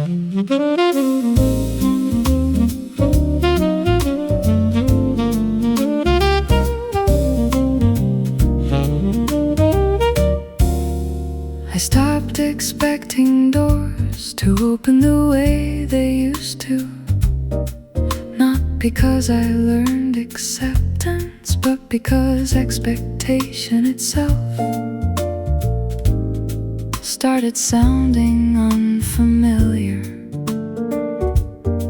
I stopped expecting doors to open the way they used to. Not because I learned acceptance, but because expectation itself started sounding unfamiliar.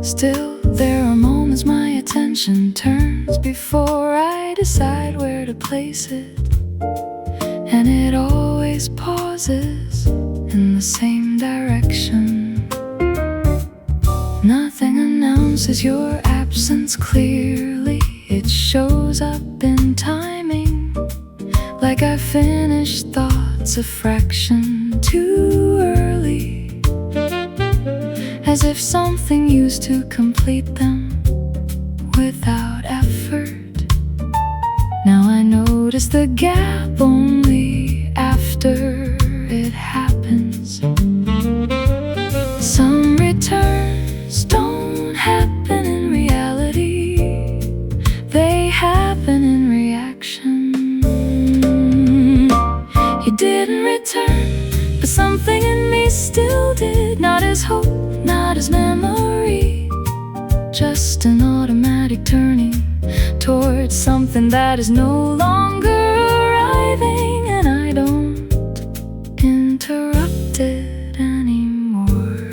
Still, there are moments my attention turns before I decide where to place it, and it always pauses in the same direction. Nothing announces your absence clearly. It shows up in timing, like I finished thoughts a fraction too early, as if something used to complete them without effort. Now I notice the gap only after it happens. Some returns don't happen in reality, they happen in reaction. You didn't return, but something in me still did. Not as hope, not as memory, just an automatic turning towards something that is no longer arriving, and I don't interrupt it anymore.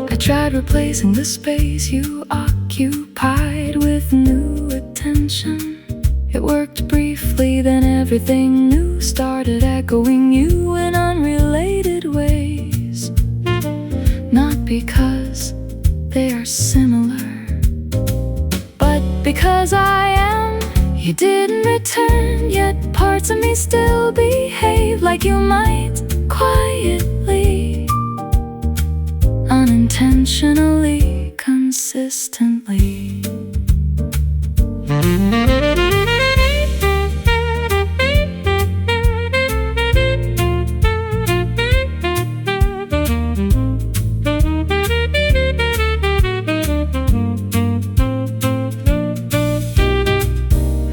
I tried replacing the space you occupied with new attention. It worked briefly, then everything new started echoing you in unrelated ways. Not because they are similar, but because I am. You didn't return, yet parts of me still behave like you might, quietly, unintentionally, consistently.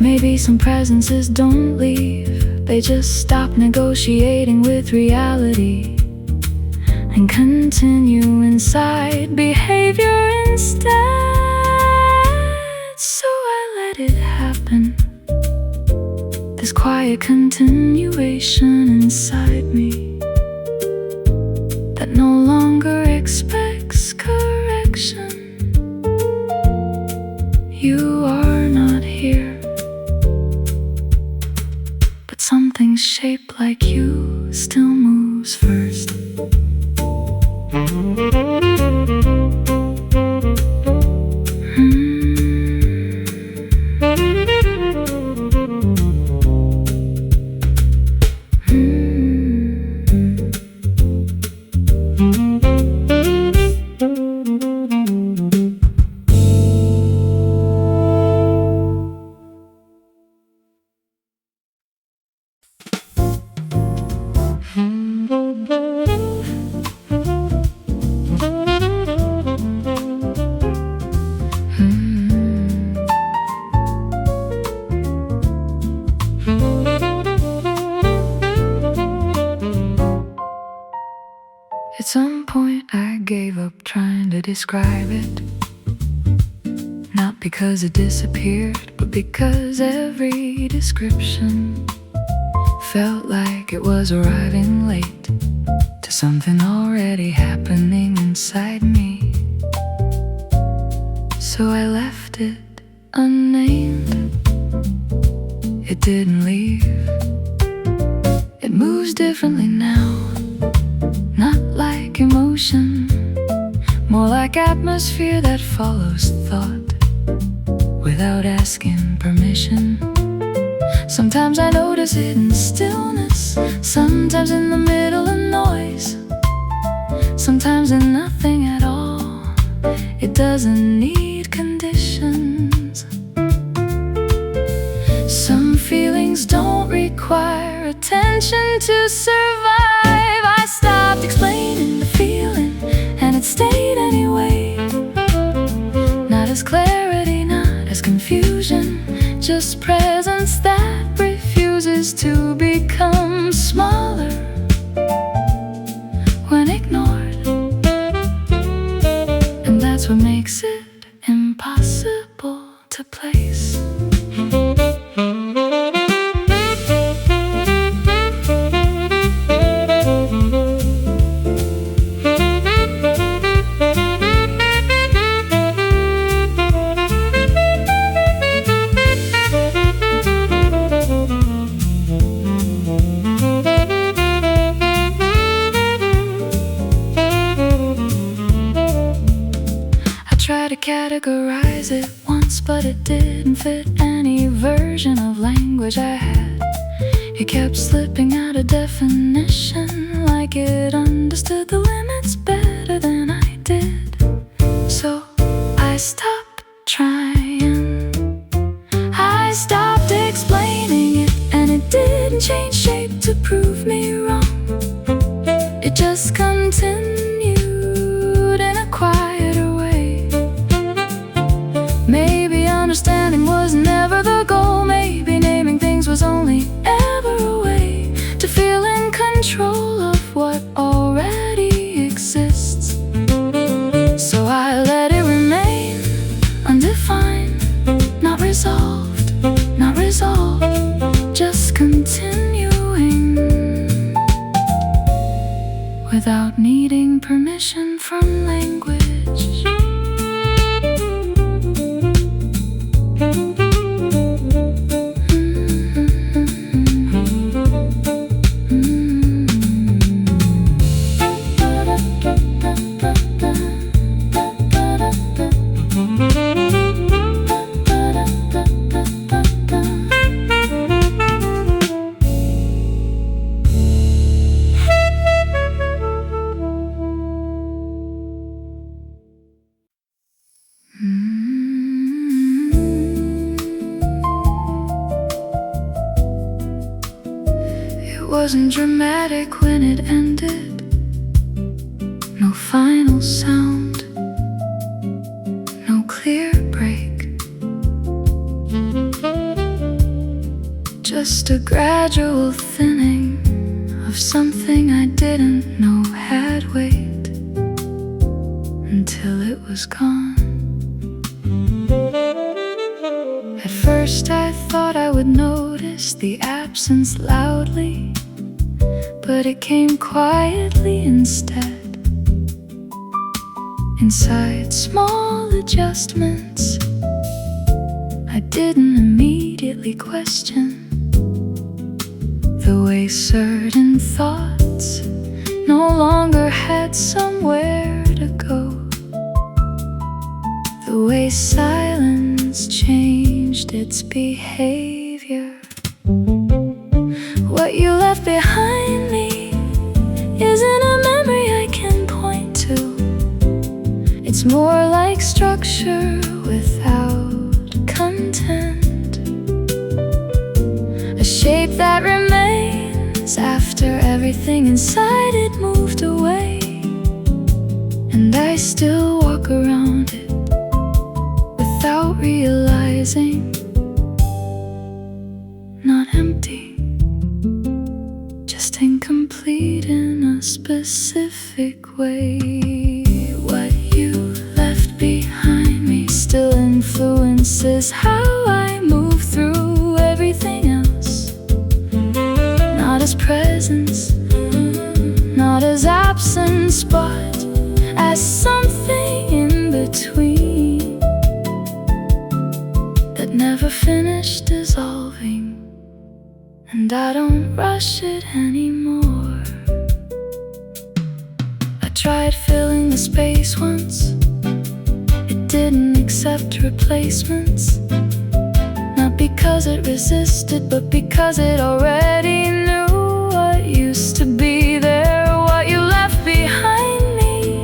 Maybe some presences don't leave, they just stop negotiating with reality and continue inside behavior instead. So I let it happen, this quiet continuation inside me that no longer expects correction. You are not here, something shaped like you still moves first. At some point I gave up trying to describe it, not because it disappeared, but because every description felt like it was arriving late to something already happening inside me. So I left it unnamed. It didn't leave. It moves differently now, not like emotion, more like atmosphere that follows thought without asking permission. Sometimes I notice it in stillness, sometimes in the middle of noise, sometimes in nothing at all. It doesn't need conditions. Some feelings don't require attention to survive. I stopped explaining the feelings endless presence that refuses to become smaller when ignored. And that's what makes it impossible to place. Tried to categorize it once, but it didn't fit any version of language I had. It kept slipping out of definition, like it understood the limits better than I did. So I stopped trying, I stopped explaining it, and it didn't change shape to prove me wrong. It just continued in a quieter way. Maybe understanding was never the goal. Maybe naming things was only ever a way to feel in control of what already exists. So I let it remain undefined, not resolved, not resolved, just continuing without needing permission from language. It wasn't dramatic when it ended, no final sound, no clear break, just a gradual thinning of something I didn't know had weight, until it was gone. At first I thought I would notice the absence loudly, but it came quietly instead. Inside small adjustments I didn't immediately question, the way certain thoughts no longer had somewhere to go, the way silence changed its behavior. What you left behind me isn't a memory I can point to. It's more like structure without content, a shape that remains after everything inside it moved away. And I still walk around it without realizing, not empty, just incomplete in a specific way. What you left behind me still influences how I move through everything else, not as presence, not as absence, but as something in between that never finished dissolving. And I don't rush it anymore. I tried filling the space once, it didn't accept replacements, not because it resisted, but because it already knew what used to be there. What you left behind me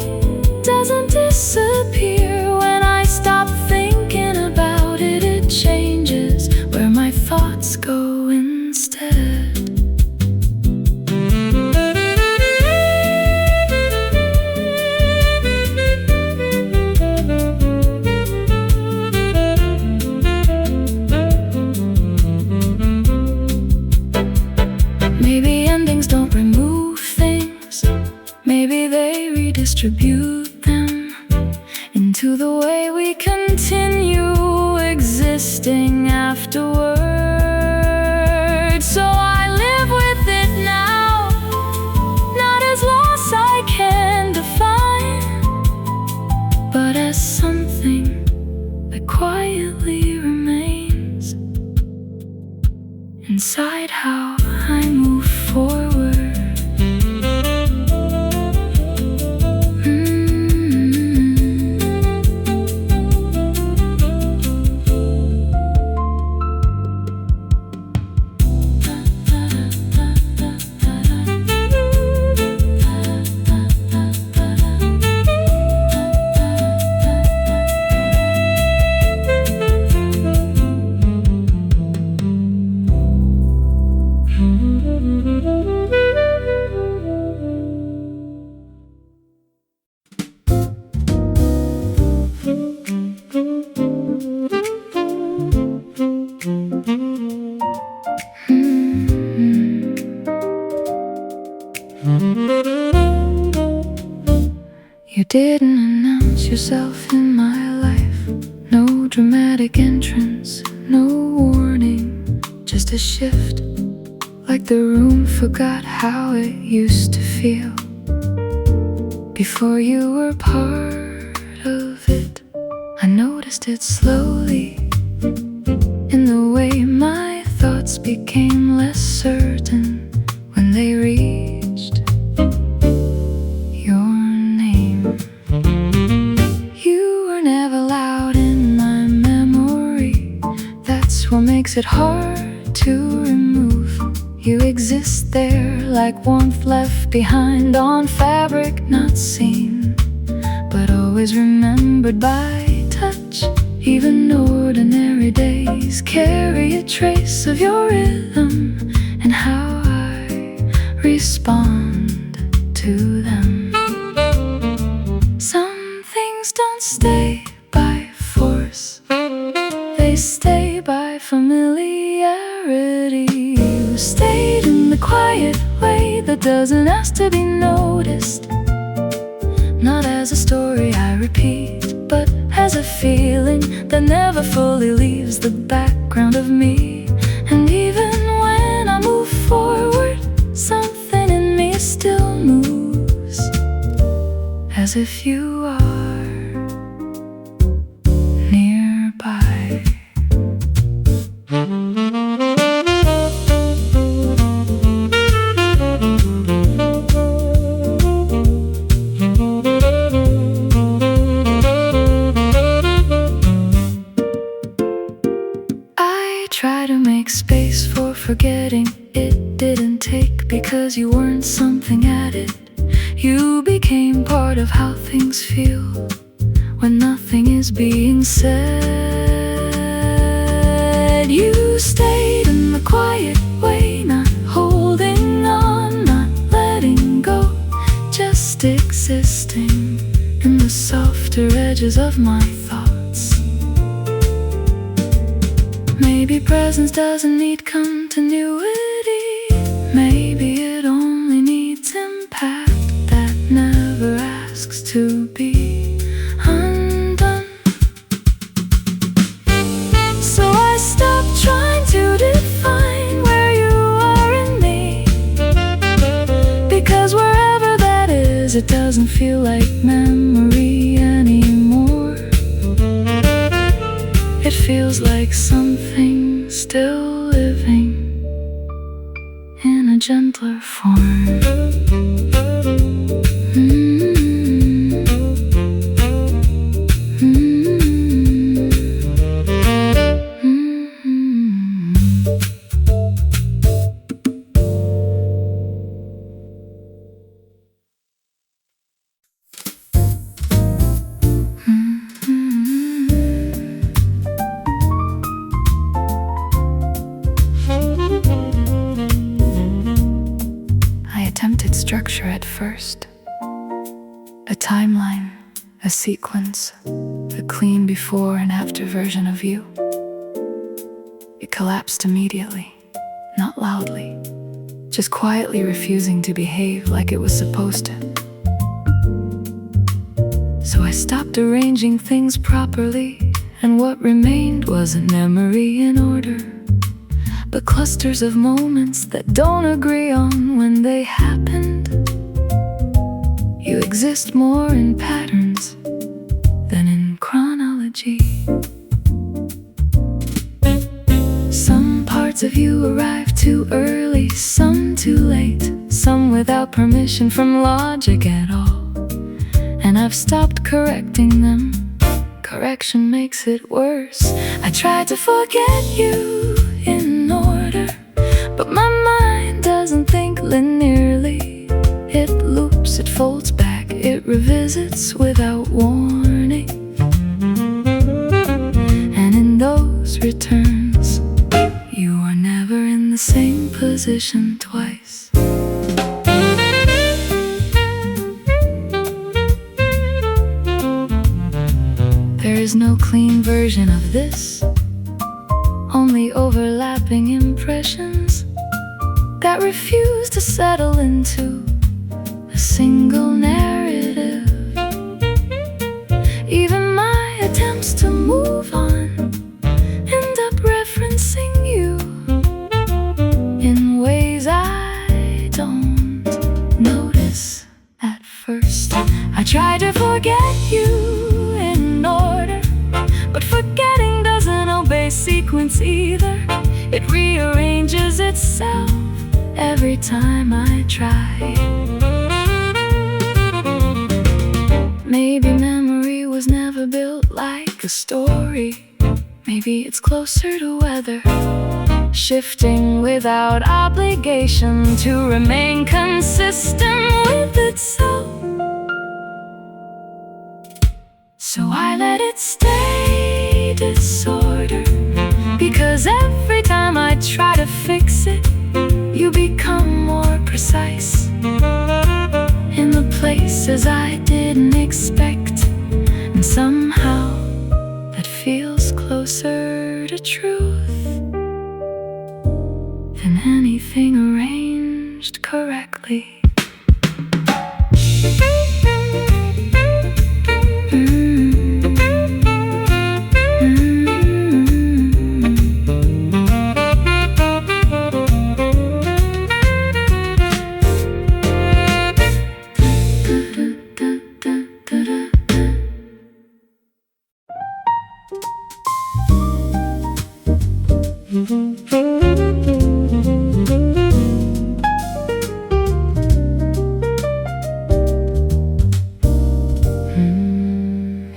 doesn't disappear. When I stop thinking about it, it changes where my thoughts go instead. distribute them into the way we continue existing afterward. So I live with it now, not as loss I can define, but as something that quietly remains inside how I move forward. You didn't announce yourself in my life. No dramatic entrance, no warning, just a shift, like the room forgot how it used to feel before you were part of it. I noticed it slowly, in the way my thoughts became less certain when they reached your name. You were never loud in my memory. That's what makes it hard to remove. You exist there like warmth left behind on fabric not seen, but always remembered by touch. Even ordinary days carry a trace of your rhythm and how I respond to them. Some things don't stay by force, they stay by familiarity. You stayed in the quiet way that doesn't ask to be noticed, not as a story I repeat, but as a feeling that never fully leaves the background of me. And even when I move forward, something in me still moves, as if you are nearby. Try to make space for forgetting. It didn't take, because you weren't something added. You became part of how things feel when nothing is being said. You stayed in the quiet way, not holding on, not letting go, just existing in the softer edges of my thoughts. Maybe presence doesn't need continuity. Maybe it only needs impact that never asks to be undone. So I stopped trying to define where you are in me, because wherever that is, it doesn't feel like memory anymore. It feels like something still living in a gentler form. Structure at first, a timeline, a sequence, a clean before and after version of you. It collapsed immediately, not loudly, just quietly refusing to behave like it was supposed to. stopped arranging things properly, and what remained wasn't memory in order, but clusters of moments that don't agree on when they happened. You exist more in patterns than in chronology. Some parts of you arrive too early, some too late, some without permission from logic at all. And I've stopped correcting them. Correction makes it worse. I tried to forget you in order, but my mind doesn't think linearly. It loops, it folds back, it revisits without warning. And in those returns, you are never in the same position twice. There is no clean version of this, only overlapping impressions that refuse to settle into a single narrative. Even my attempts to move on end up referencing you in ways I don't notice at first. I try to forget you in order, but forgetting doesn't obey sequence either. It rearranges itself every time I try. Maybe memory was never built like a story. Maybe it's closer to weather, shifting without obligation to remain consistent with itself. So I let it stay disorder, because every time I try to fix it, you become more precise in the places I didn't expect. And somehow that feels closer to truth than anything arranged correctly.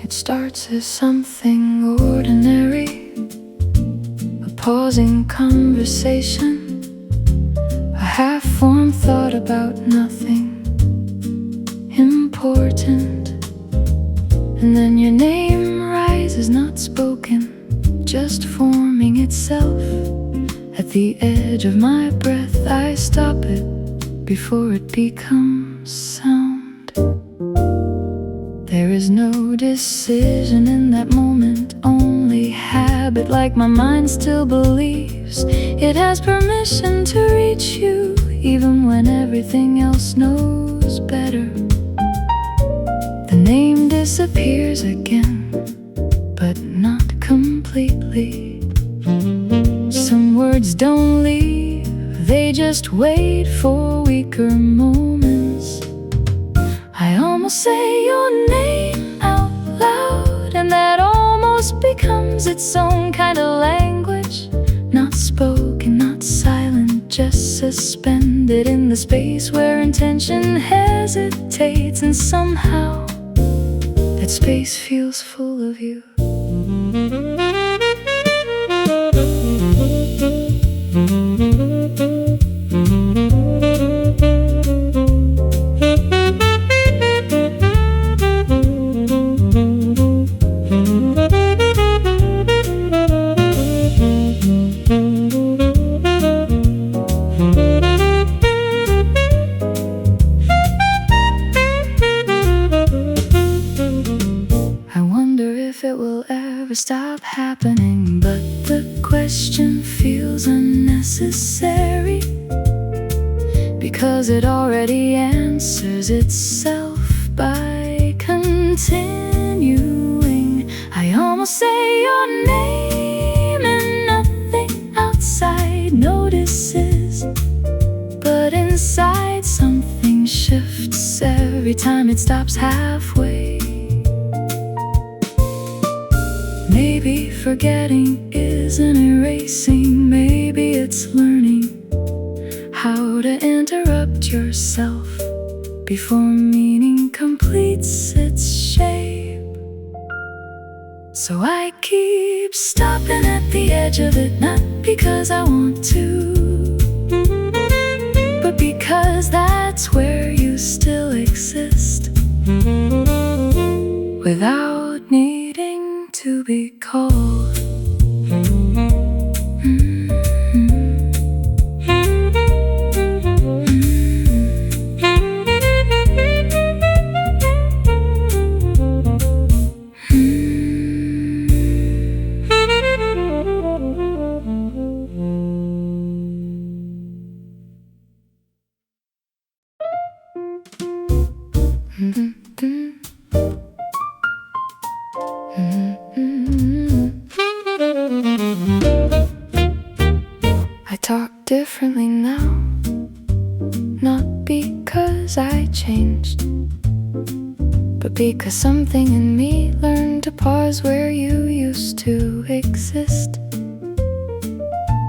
It starts as something ordinary, a pausing conversation, a half-formed thought about nothing important. And then your name rises, not spoken, just forming itself. At the edge of my breath, I stop it before it becomes sound. There is no decision in that moment, only habit, like my mind still believes it has permission to reach you, even when everything else knows better. The name disappears again, but not completely. Some words don't leave, they just wait for weaker moments. I almost say your name out loud, and that almost becomes its own kind of language. Not spoken, not silent, just suspended in the space where intention hesitates. And somehow that space feels full of you. Stop happening, but the question feels unnecessary, because it already answers itself by continuing. shifts every time it stops halfway. Maybe forgetting isn't erasing, maybe it's learning how to interrupt yourself before meaning completes its shape. So I keep stopping at the edge of it, not because I want to, but because that's where you still exist, without needing to be called. I talk differently now, not because I changed, but because something in me learned to pause where you used to exist.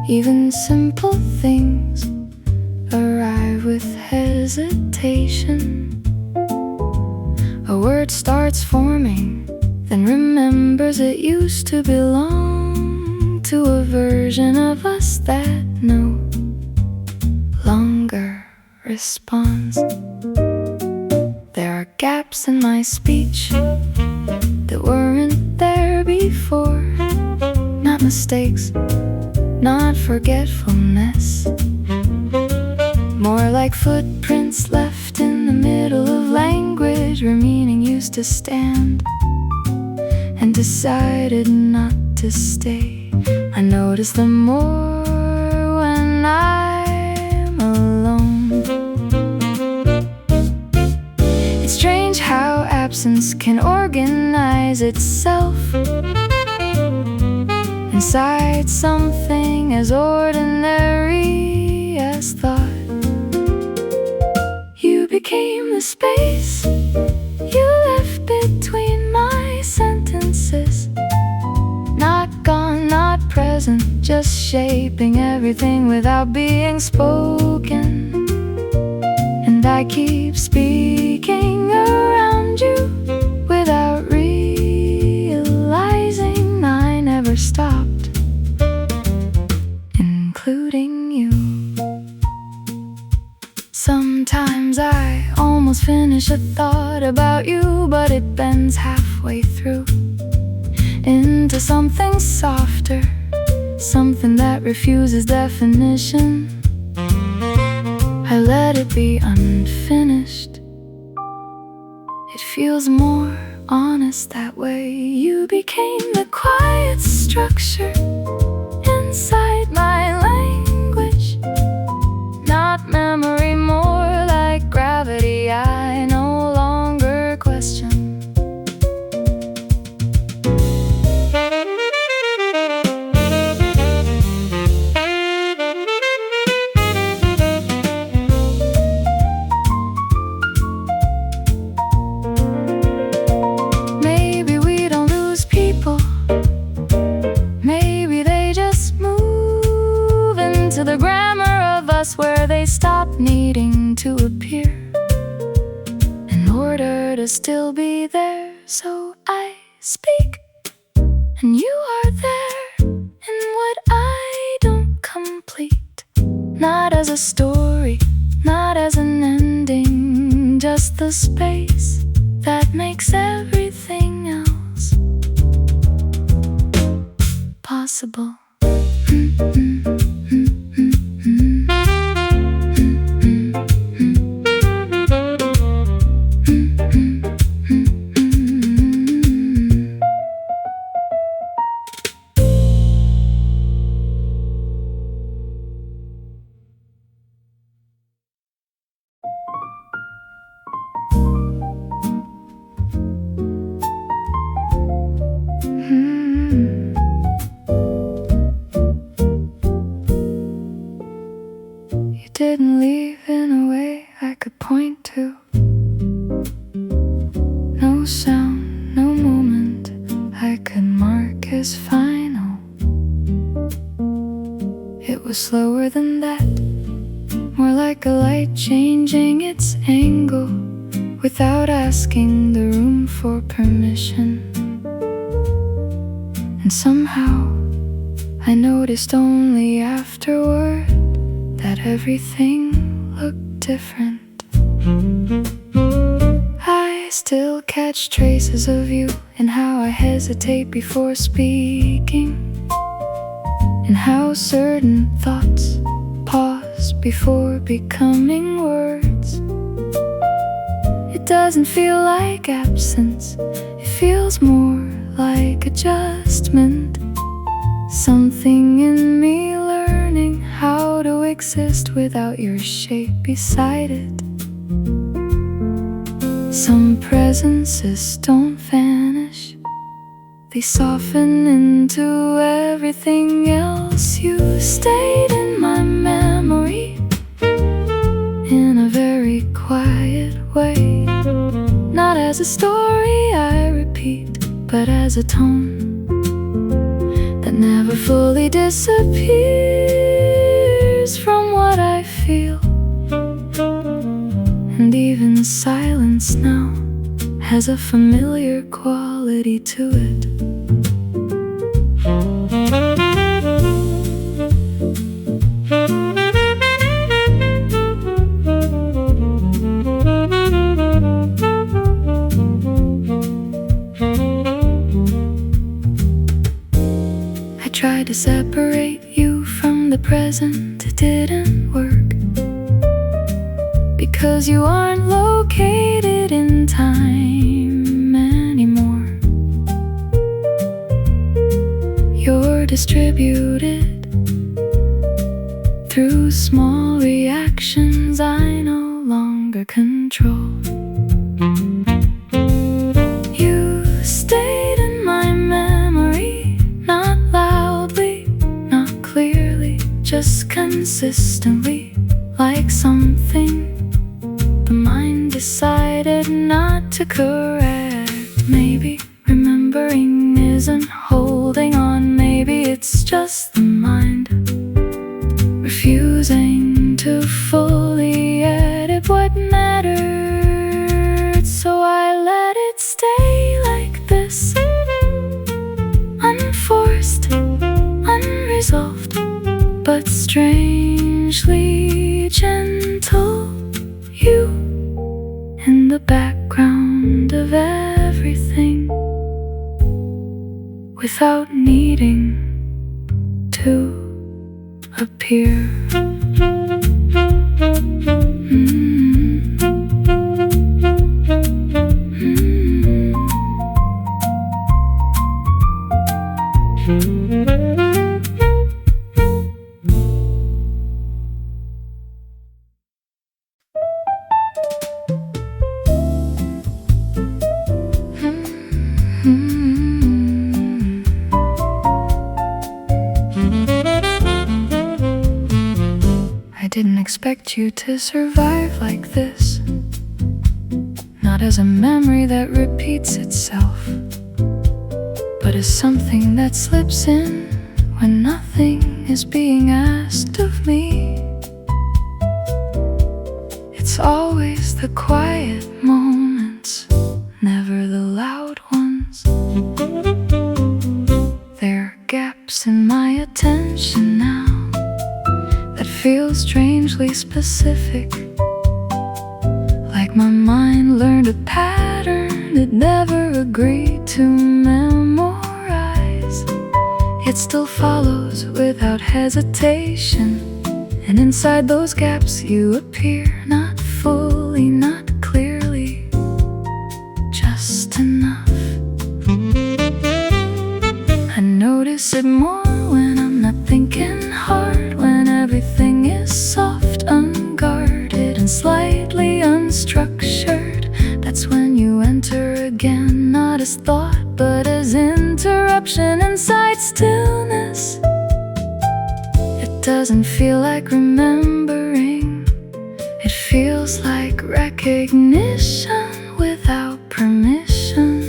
Even simple things arrive with hesitation. A word starts forming, then remembers it used to belong to a version of us that no longer responds. There are gaps in my speech that weren't there before. Not mistakes, not forgetfulness, more like footprints left in the middle of language where meaning used to stand and decided not to stay. I notice them more when I'm alone. It's strange how absence can organize itself inside something as ordinary as thought. You became the space you left between my sentences. Not gone, not present, just shaping everything without being spoken. And I keep speaking around you without realizing I never stopped, including you. Sometimes I almost finish a thought about you, but it bends halfway through into something softer, something that refuses definition. I let it be unfinished. It feels more honest that way. You became the quiet structure inside my language, not memory, more like gravity I no longer question. Maybe we don't lose people, maybe they just move into the grammar of us where they stop needing to appear in order to still be there. So I speak and you are there in what I don't complete, not as a story, not as an ending, just the space that makes everything else possible. without asking the room for permission. And somehow I noticed only afterward that everything looked different. I still catch traces of you in how I hesitate before speaking, and how certain thoughts pause before becoming words. It doesn't feel like absence, it feels more like adjustment. Something in me learning how to exist without your shape beside it. Some presences don't vanish, they soften into everything else. You stayed in my memory in a very quiet way, not as a story I repeat, but as a tone that never fully disappears from what I feel. And even silence now has a familiar quality to it. I tried to separate you from the present, it didn't work. Because you aren't located in time anymore. You're distributed through small reactions I no longer control. You stayed in my memory, not loudly, not clearly, just consistently, like something the mind decided not to correct. Maybe remembering isn't holding on, maybe it's just the mind refusing to fully edit what mattered. So I let it stay like this, unforced, unresolved, but strangely gentle. You in the background of everything, without needing to appear. I didn't expect you to survive like this, not as a memory that repeats itself, but as something that slips in when nothing is being asked of me. It's always the quiet moments, never the loud ones. There are gaps in my attention now that feel strangely specific, like my mind learned a pattern it never agreed to memorize. It still follows without hesitation, and inside those gaps you appear, not fully, not clearly, just enough. I notice it more when I'm not thinking hard, when everything is soft, unguarded, and slightly unstructured. That's when you enter again, not as thought, but as interruption inside stillness. It doesn't feel like remembering, it feels like recognition without permission.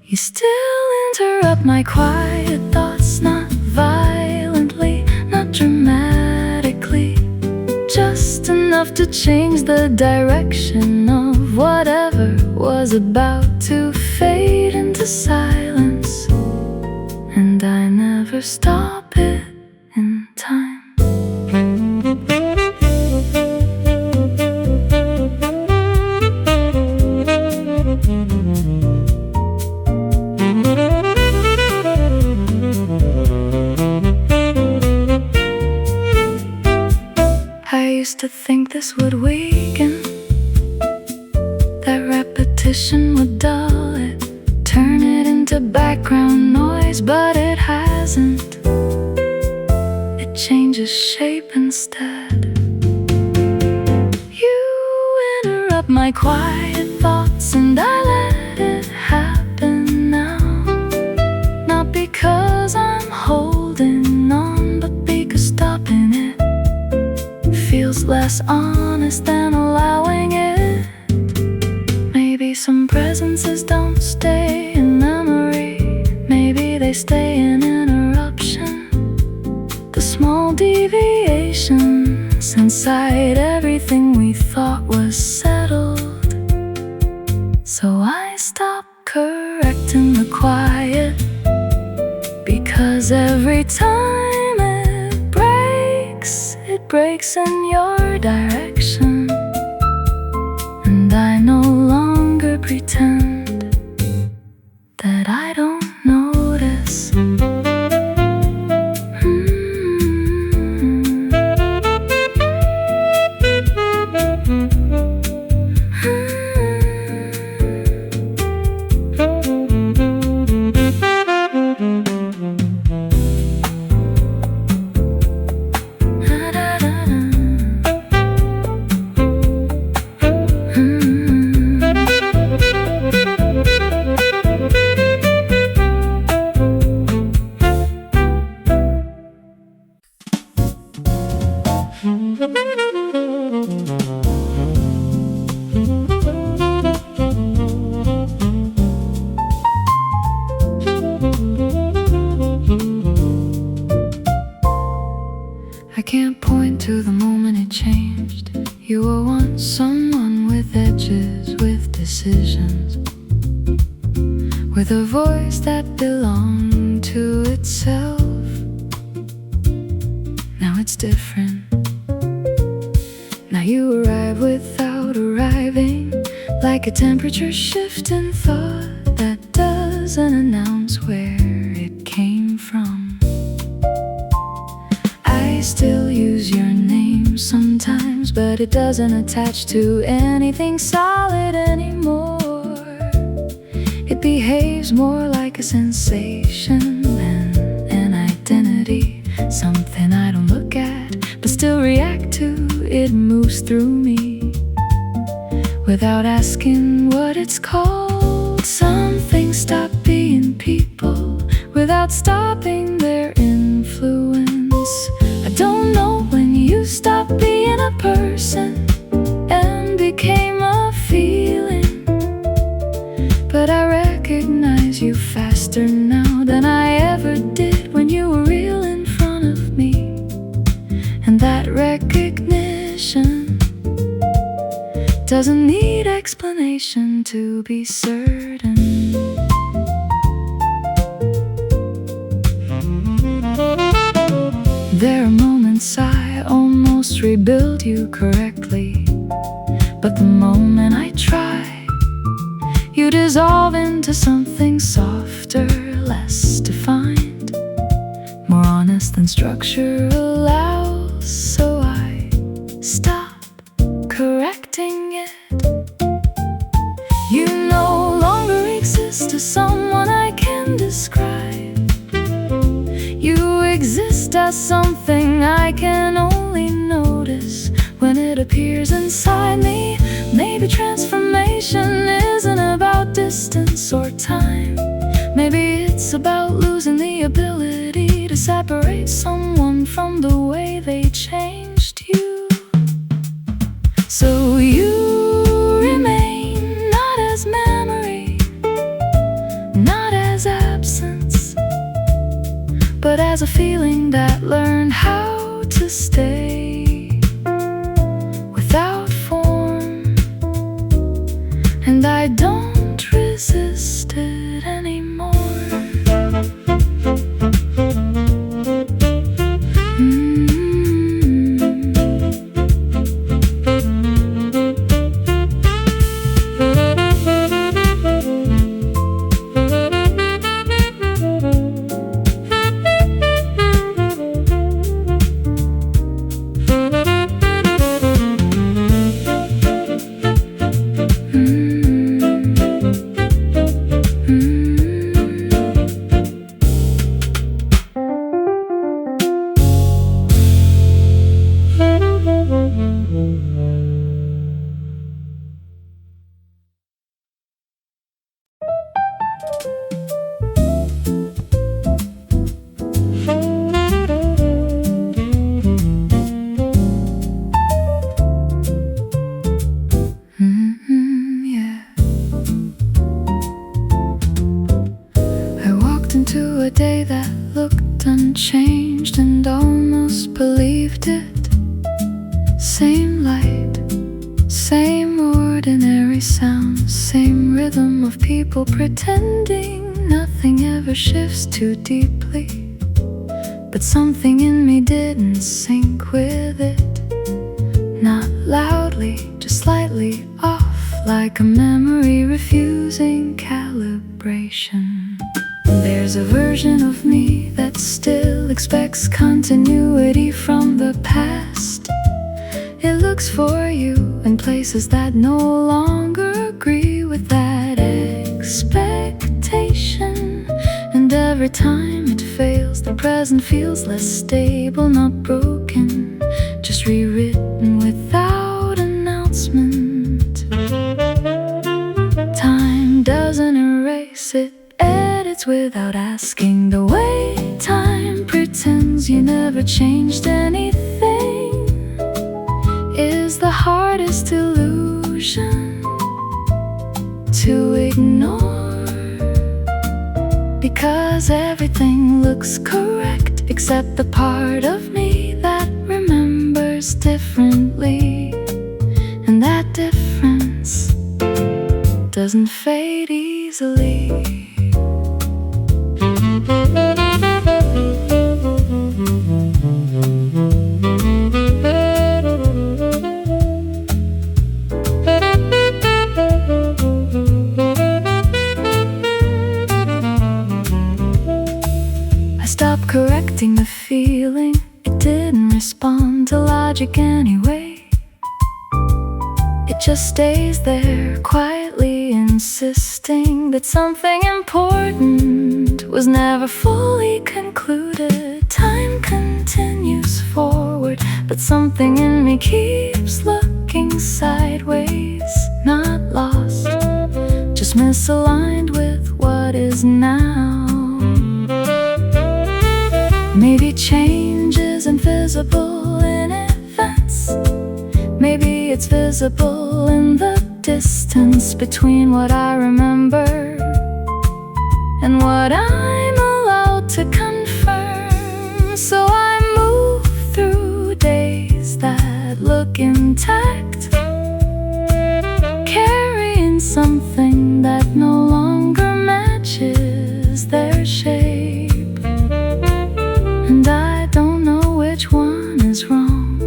You still interrupt my quiet thoughts, not violently, not dramatically, just enough enough to change the direction of whatever was about to fade into silence. And I never stop it in time. I used to think this would weaken, that repetition would dull it, turn it into background noise, but it hasn't. It changes shape instead. You interrupt my quiet thoughts and I let it happen now. Not because I'm holding on, but because stopping it feels less honest than allowing it. Maybe some presences don't stay in memory, maybe they stay in interruption. The small deviations inside everything we thought was settled. So I stopped correcting the quiet, because every time it breaks in your direction. And I no longer pretend that I don't notice. I can't point to the moment it changed. You were once someone with edges, with decisions, with a voice that belonged to itself. Now it's different. Now you arrive without arriving, like a temperature shift in thought that doesn't announce where it came from. I still use your name sometimes, but it doesn't attach to anything solid anymore. It behaves more like a sensation than an identity, something I don't look at but still react to. It moves through me without asking what it's called. Some things stop being people without stopping their influence. I don't know when you stopped being a person and became a feeling, but I recognize you faster now than I ever did when you were real in front of me. And that recognition doesn't need explanation to be certain. There are moments I almost rebuild you correctly, but the moment I try, you dissolve into something softer, less defined, more honest than structure allows. So I stop correcting it. You no longer exist as someone I can describe. You exist as something I can only notice when it appears inside me. Maybe transformation isn't about distance or time. Maybe it's about losing the ability to separate someone from the way they changed you. So you remain not as memory, not as absence, but as a feeling that learned how to stay without memory sounds, same rhythm of people pretending. Nothing ever shifts too deeply, but something in me didn't sync with it. Not loudly, just slightly off, like a memory refusing calibration. There's a version of me that still expects continuity from the past. It looks for you in places that no longer agree with that expectation. And every time it fails, the present feels less stable, not broken, just rewritten without announcement. Time doesn't erase, it edits without asking. The way time pretends you never changed anything is the hardest illusion to ignore, because everything looks correct except the part of me that remembers differently. And that difference doesn't fade easily. Stop correcting the feeling, it didn't respond to logic anyway. It just stays there, quietly insisting that something important was never fully concluded. Time continues forward, but something in me keeps looking sideways. Not lost, just misaligned with what is now. Maybe change isn't visible in events. Maybe it's visible in the distance between what I remember and what I'm allowed to confirm. So I move through days that look intact, carrying something that no longer matches their shape. And I don't know which one is wrong,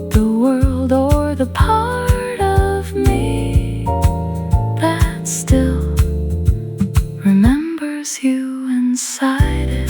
the world or the part of me that still remembers you inside it.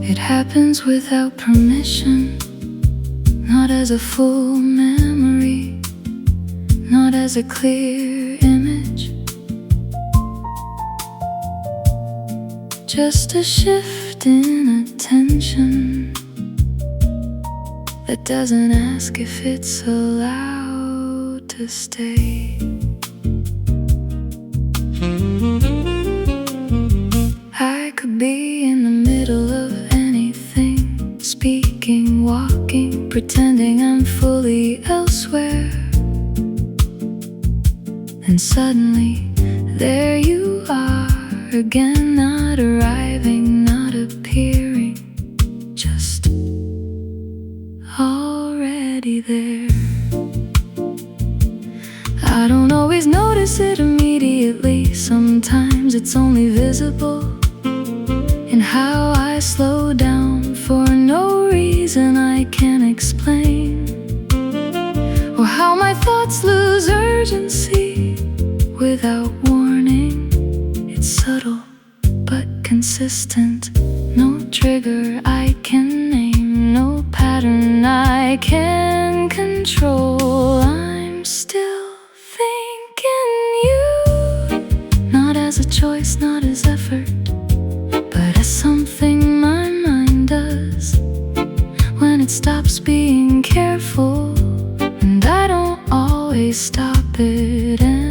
It happens without permission, not as a full memory, not as a clear image, just a shift in attention that doesn't ask if it's allowed to stay. I could be in the middle of anything, speaking, walking, pretending I'm fully elsewhere. And suddenly, there you are again, not arriving, not appearing, just already there. I don't always notice it immediately. Sometimes it's only visible in how I slow down for no reason I can't explain, or how my thoughts lose urgency without warning. It's subtle but consistent, no trigger I can name, no pattern I can control. I'm still thinking you, not as a choice, not as effort, but as something my mind does when it stops being careful. And I don't always stop it anymore.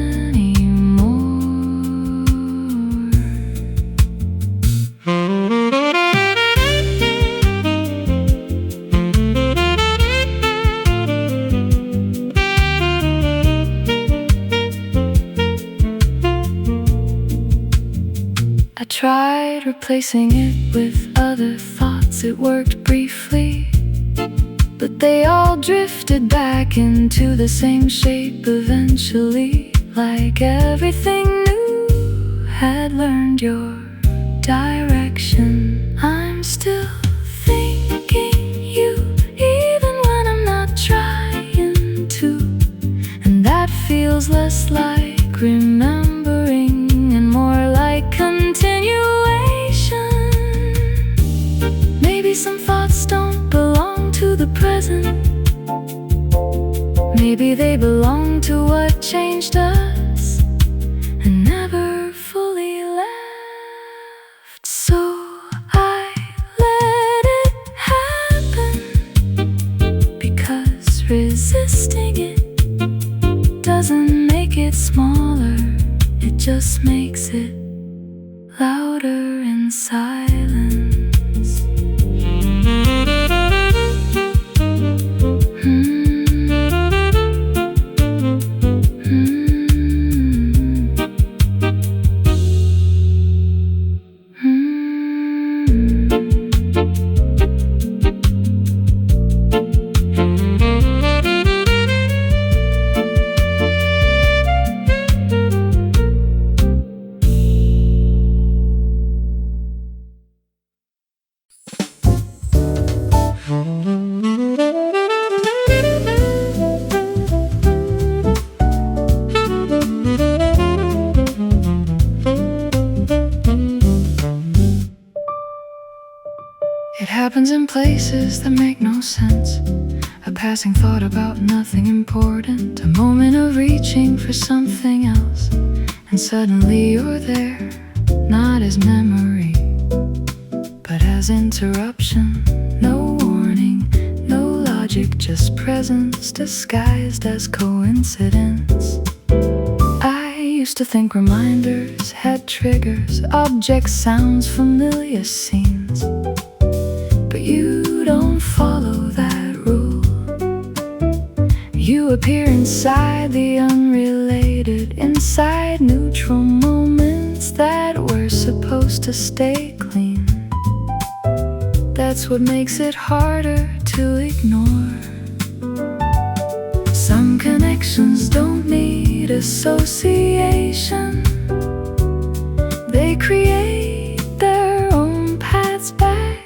I tried replacing it with other thoughts. It worked briefly, but they all drifted back into the same shape eventually. Like everything new had learned your direction. I'm still thinking you, even when I'm not trying to. And that feels less like remembering and more like continuation. Maybe some thoughts don't belong to the present. Maybe they belong to what changed us and never fully left. So I let it happen, because resisting it doesn't make it smaller, it just makes it louder in silence. It happens in places that make no sense. A passing thought about nothing important, a moment of reaching for something else, and suddenly you're there, not as memory, but as interruption. No warning, no logic, just presence disguised as coincidence. I used to think reminders had triggers, objects, sounds, familiar scenes. But you don't follow that rule. You appear inside the unrelated, inside neutral moments that were supposed to stay clean. That's what makes it harder to ignore. Some connections don't need association. They create their own paths back.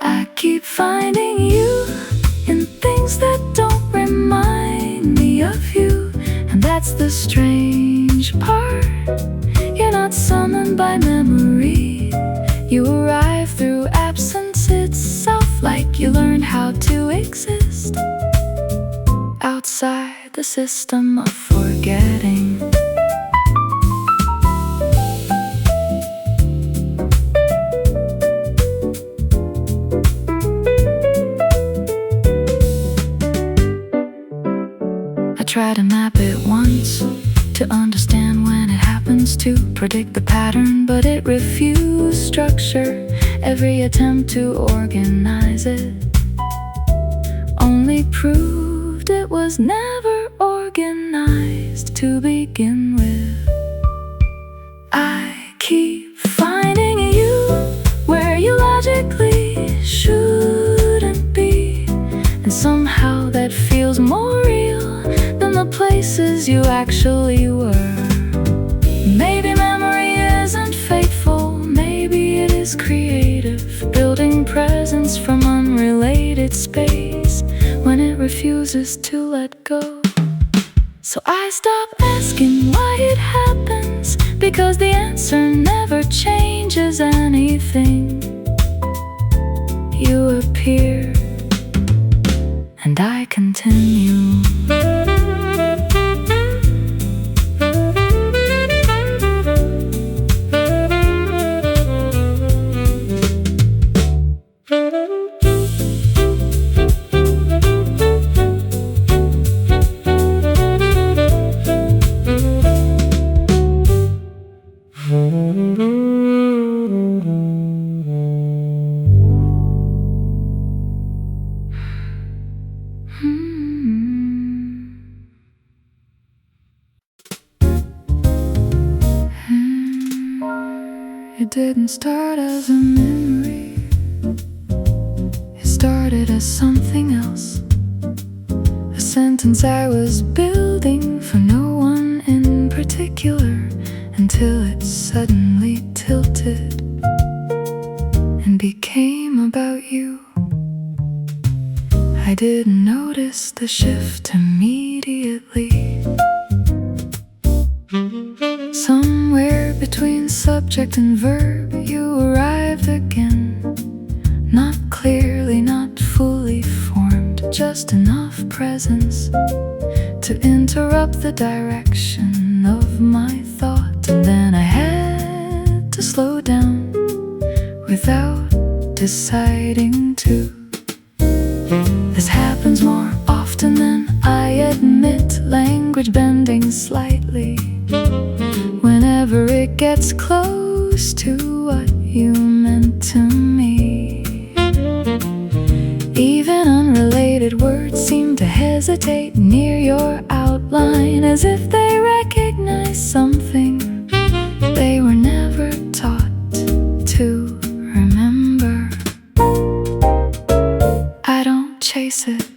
I keep finding you in things that don't remind me of you. And that's the strange part. You're not summoned by memory. You arrive through absence itself, like you learned how to exist outside the system of forgetting. I try to map it once, to understand when it happens, to predict the pattern, but it refused structure. Every attempt to organize it only proved it was never organized to begin with. I keep finding you where you logically shouldn't be, and somehow that feels more real than the places you actually were. Maybe memory isn't faithful, maybe it is creative, building presence from unrelated space when it refuses to let go. So I stop asking why it happens, because the answer never changes anything. you appear, and I continue. It didn't start as a memory, it started as something else. A sentence I was building for no one in particular, until it suddenly tilted and became about you. I didn't notice the shift immediately. Somewhere between subject and verb, you arrived again. Not clearly, not fully formed, just enough presence to interrupt the direction of my thought. And then I had to slow down without deciding to. This happens more often than I admit, language bending slightly whenever it gets close to what you meant to me. Even unrelated words seem to hesitate near your outline, as if they recognize something they were never taught to remember. I don't chase it,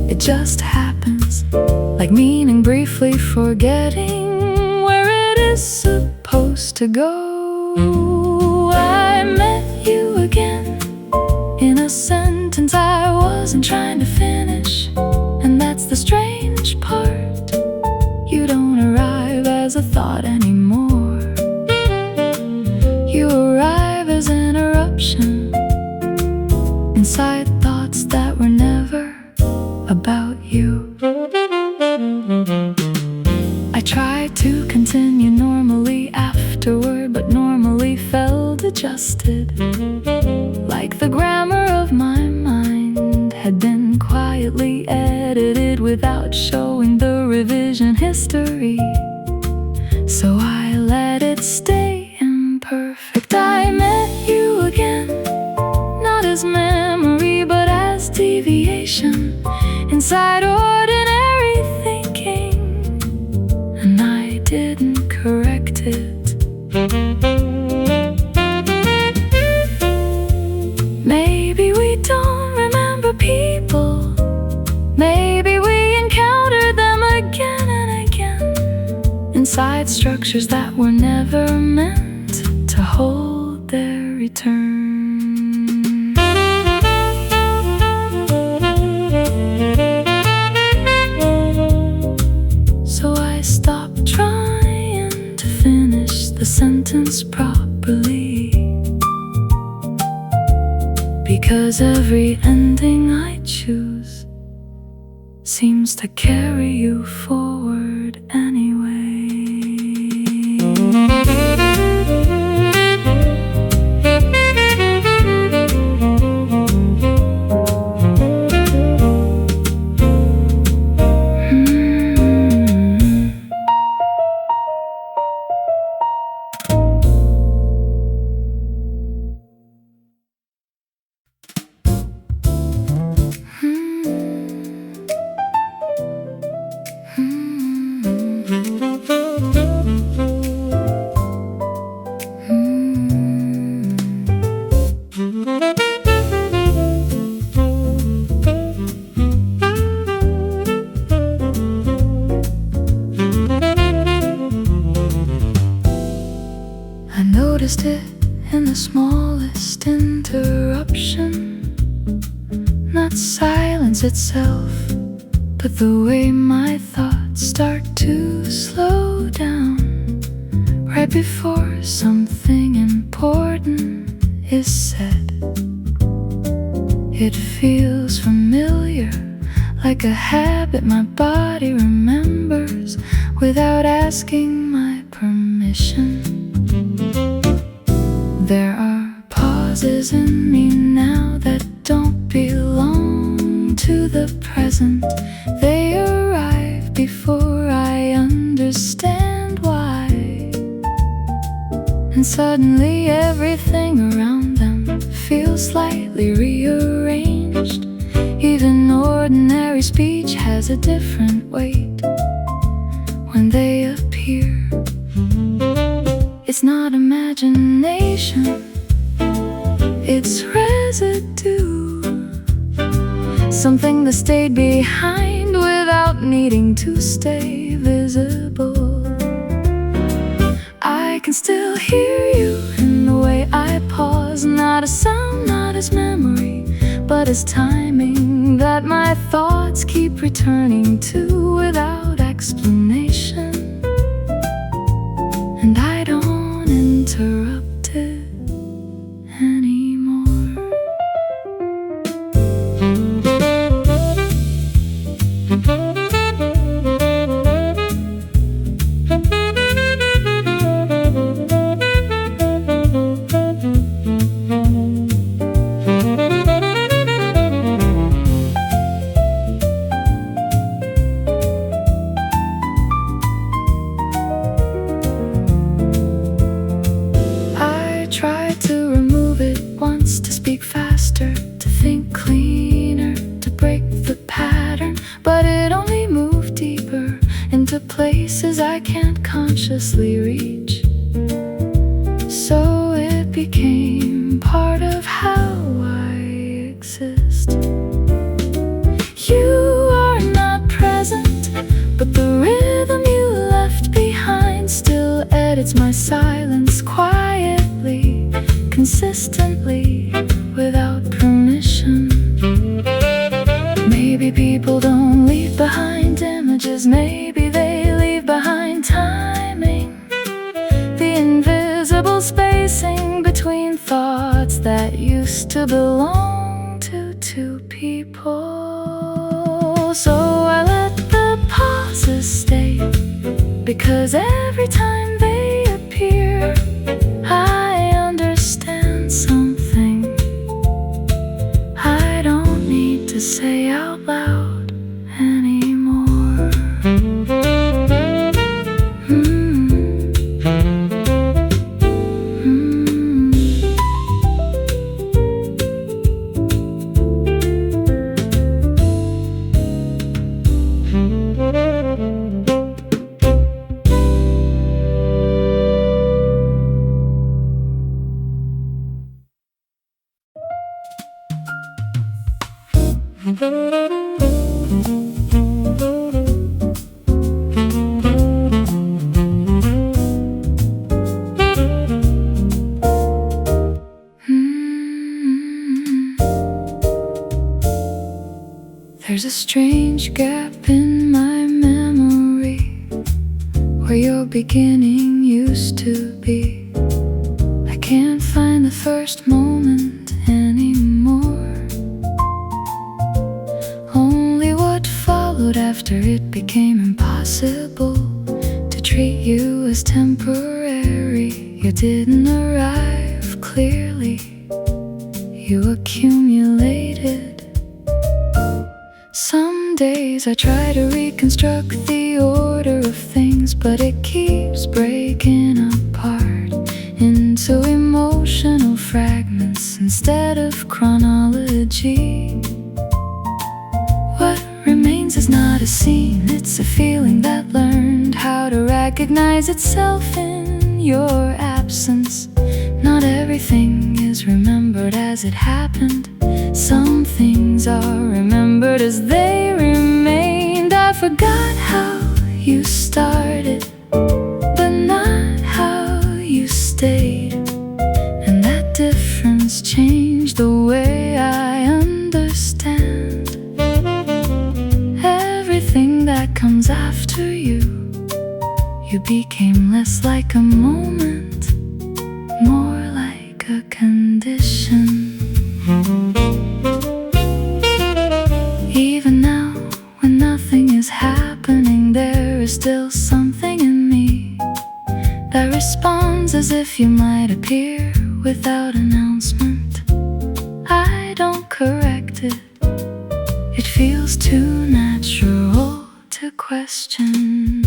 it just happens, like meaning briefly forgetting where it is supposed to go. I met you again in a sentence I wasn't trying to finish, and that's the strange part. You don't arrive as a thought anymore, you arrive as an eruption inside thoughts that were never about you. I tried to continue normally afterward, but normally felt adjusted, like the grammar of my mind had been quietly edited without showing the revision history. So I let it stay imperfect. I met you again, not as memory but as deviation inside ordinary thinking, and I didn't correct it. Maybe we don't remember people, maybe we encounter them again and again inside structures that were never meant to hold their return. So I stopped trying to finish the sentence properly, because every ending I choose seems to carry you forward anyway. I noticed it in the smallest interruption, not silence itself, but the way my thoughts start to slow down right before something important is said. It feels familiar, like a habit my body remembers without asking my permission. There are pauses in me now that don't belong to the present. They arrive before I understand why, and suddenly everything around them feels slightly rearranged. Even ordinary speech has a different weight when they appear. It's not imagination, it's residue, something that stayed behind without needing to stay visible. I can still hear you in the way I pause, not as sound, not as memory, but as timing that my thoughts keep returning to without explanation. And I don't interrupt it anymore. To speak faster, to think cleaner, to break the pattern, but it only moved deeper into places I can't consciously reach. So it became part of how I exist. You are not present, but the rhythm you left behind still edits my silence quietly, consistently, without permission. Maybe people don't leave behind images, maybe they leave behind timing, the invisible spacing between thoughts that used to belong to two people. So I let the pauses stay, because every time they appear, I understand something I don't need to say out loud anymore. There's a strange gap in my memory where your beginning used to be. I can't find the first moment anymore, only what followed after it became impossible to treat you as temporary. You didn't arrive clearly, you accumulated. Some days I try to reconstruct the order of things, but it keeps breaking apart into emotional fragments instead of chronology. What remains is not a scene, it's a feeling that learned how to recognize itself in your absence. Not everything is remembered as it happened. Some things are remembered as they remained. I forgot how you started, but not how you stayed. And that difference changed the way I understand everything that comes after you. You became less like a moment, more like a condition. as if you might appear without announcement. I don't correct it. It feels too natural to question.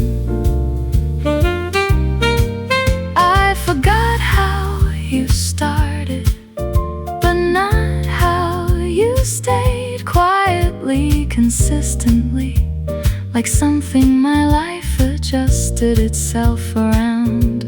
I forgot how you started, but not how you stayed quietly, consistently, like something my life adjusted itself around.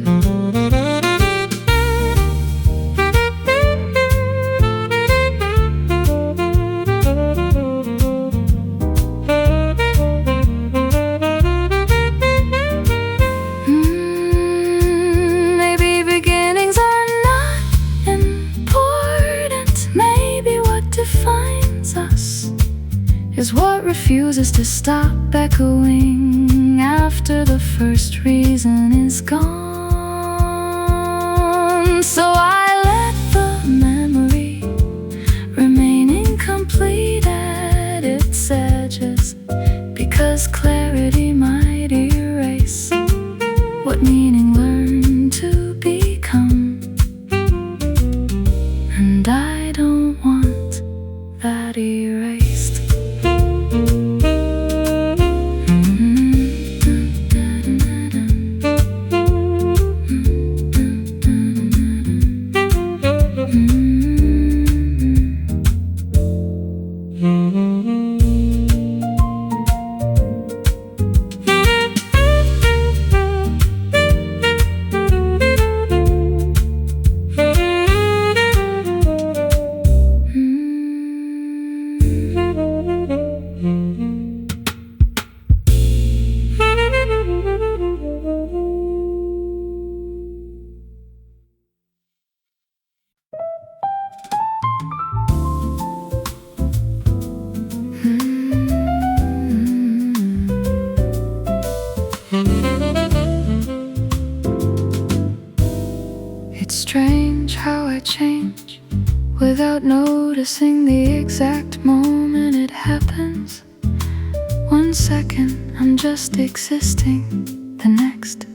Maybe beginnings are not important. Maybe what defines us is what refuses to stop echoing after the first reason is gone. So I let the memory remain incomplete at its edges, because clarity might erase what meaning learned to become. And I don't want that erased. It's strange how I change without noticing the exact moment it happens. 1 second I'm just existing, the next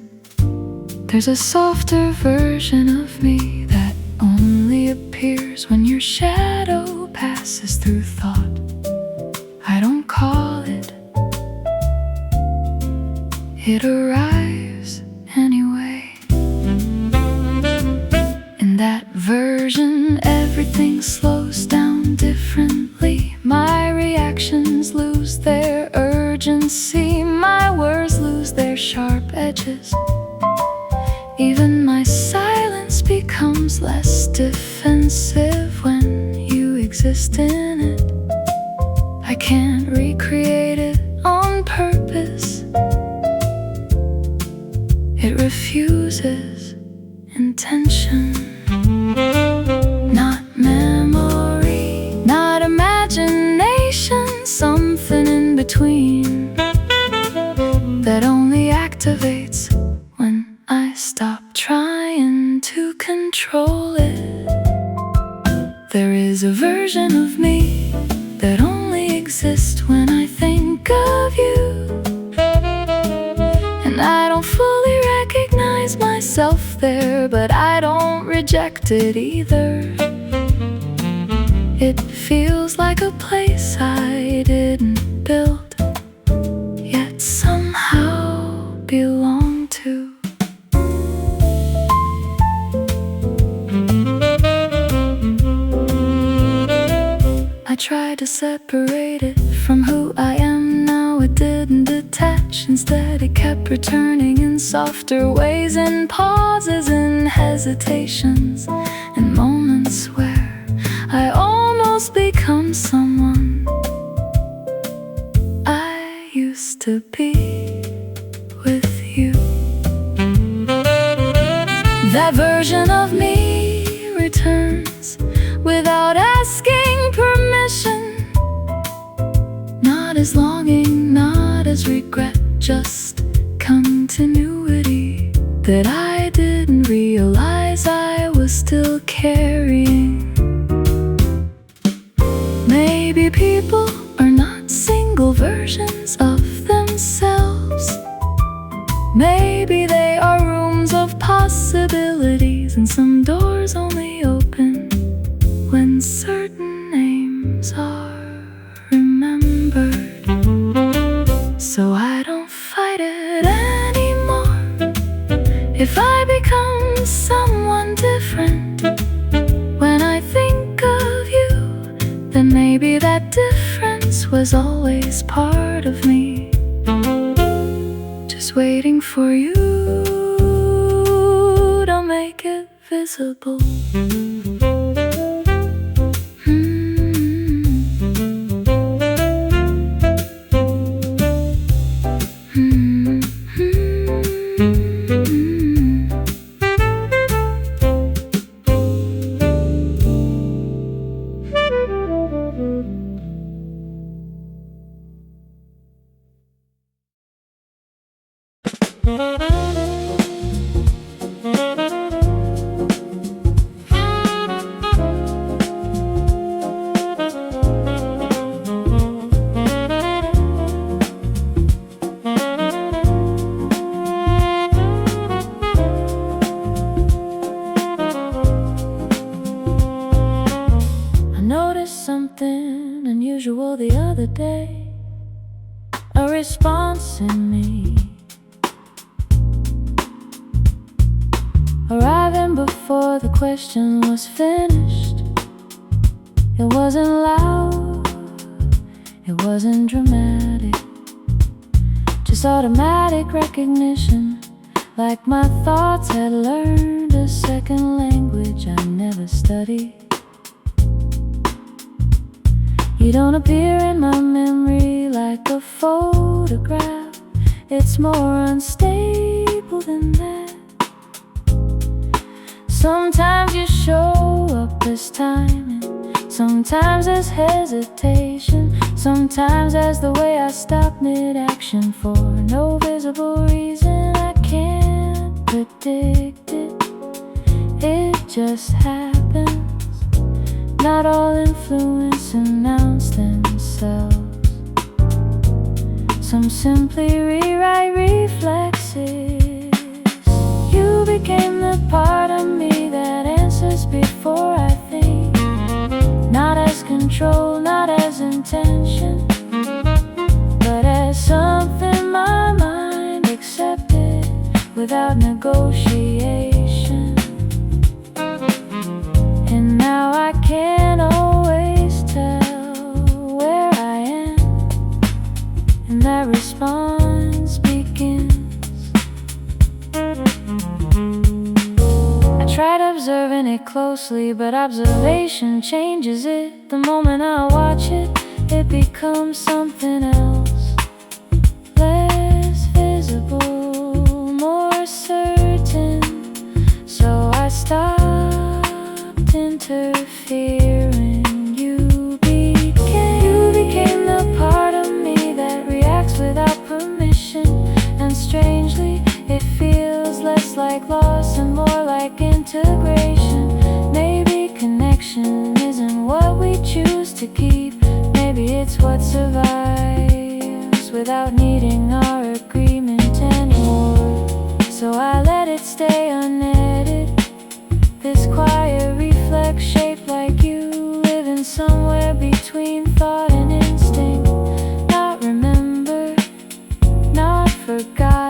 there's a softer version of me that only appears when your shadow passes through thought. I don't call it, it arrives anyway. In that version, everything slows down differently. My reactions lose their urgency, my words lose their sharp edges. Even my silence becomes less defensive when you exist in it. I can't recreate it on purpose. It refuses intention. Not memory, not imagination, something in between that only activates when I stop trying to control it. There is a version of me that only exists when I think of you, and I don't fully recognize myself there, but I don't reject it either. It feels like a place I didn't build, yet somehow belong to. I tried to separate it from who I am now. It didn't detach. Instead it kept returning in softer ways, in pauses, in hesitations, in moments where I almost become someone I used to be with you. That version of me returns without asking permission. Not as longing, not as regret, just continuity that I didn't realize I was still carrying. Maybe people are not single versions of themselves. Maybe they are rooms of possibility. possibilities, and some doors only open when certain names are remembered. So I don't fight it anymore. If I become someone different when I think of you, then maybe that difference was always part of me, just waiting for you to make it visible. Something unusual the other day, a response in me, arriving before the question was finished. It wasn't loud, it wasn't dramatic, just automatic recognition, like my thoughts had learned a second language I never studied. You don't appear in my memory like a photograph. It's more unstable than that. Sometimes you show up as timing, sometimes as hesitation, sometimes as the way I stop mid-action for no visible reason. I can't predict it, it just happens. Not all influence announce themselves. Some simply rewrite reflexes. You became the part of me that answers before I think, not as control, not as intention, but as something my mind accepted without negotiation. And now I can't always tell where I am, and that response begins. I tried observing it closely, but observation changes it. The moment I watch it, it becomes something else, less visible, more certain. So I stopped interfering. You became the part of me that reacts without permission, and strangely it feels less like loss and more like integration. Maybe connection isn't what we choose to keep, maybe it's what survives without needing our agreement anymore. So I let it stay unedited, this quiet reflex shaped like you, living somewhere between thought and instinct. Not remembered, not forgotten.